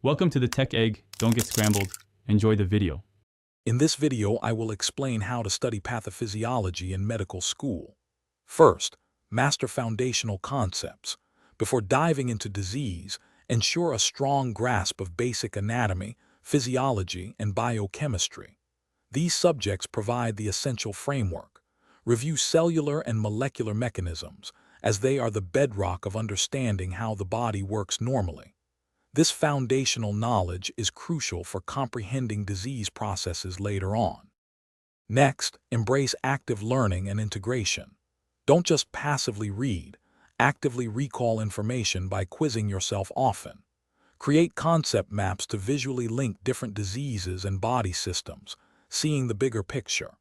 Welcome to the Tech Egg. Don't get scrambled. Enjoy the video. In this video, I will explain how to study pathophysiology in medical school. First, master foundational concepts. Before diving into disease, ensure a strong grasp of basic anatomy, physiology, and biochemistry. These subjects provide the essential framework. Review cellular and molecular mechanisms, as they are the bedrock of understanding how the body works normally. This foundational knowledge is crucial for comprehending disease processes later on. Next, embrace active learning and integration. Don't just passively read, actively recall information by quizzing yourself often. Create concept maps to visually link different diseases and body systems, seeing the bigger picture.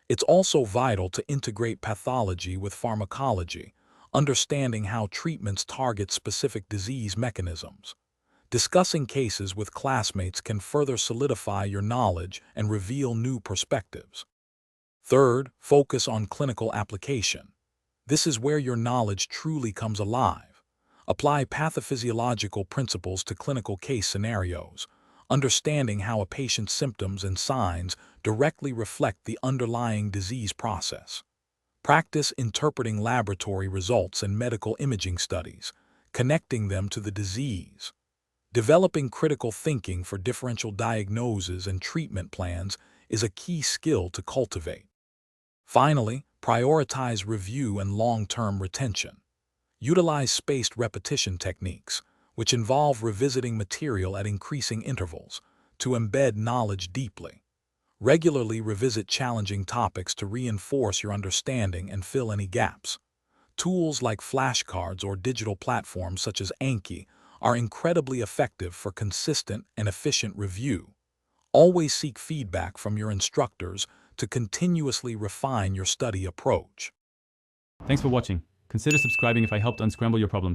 It's also vital to integrate pathology with pharmacology, understanding how treatments target specific disease mechanisms. Discussing cases with classmates can further solidify your knowledge and reveal new perspectives. Third, focus on clinical application. This is where your knowledge truly comes alive. Apply pathophysiological principles to clinical case scenarios, understanding how a patient's symptoms and signs directly reflect the underlying disease process. Practice interpreting laboratory results and medical imaging studies, connecting them to the disease. Developing critical thinking for differential diagnoses and treatment plans is a key skill to cultivate. Finally, prioritize review and long-term retention. Utilize spaced repetition techniques, which involve revisiting material at increasing intervals, to embed knowledge deeply. Regularly revisit challenging topics to reinforce your understanding and fill any gaps. Tools like flashcards or digital platforms such as Anki are incredibly effective for consistent and efficient review. Always seek feedback from your instructors to continuously refine your study approach. Thanks for watching. Consider subscribing if I helped unscramble your problems.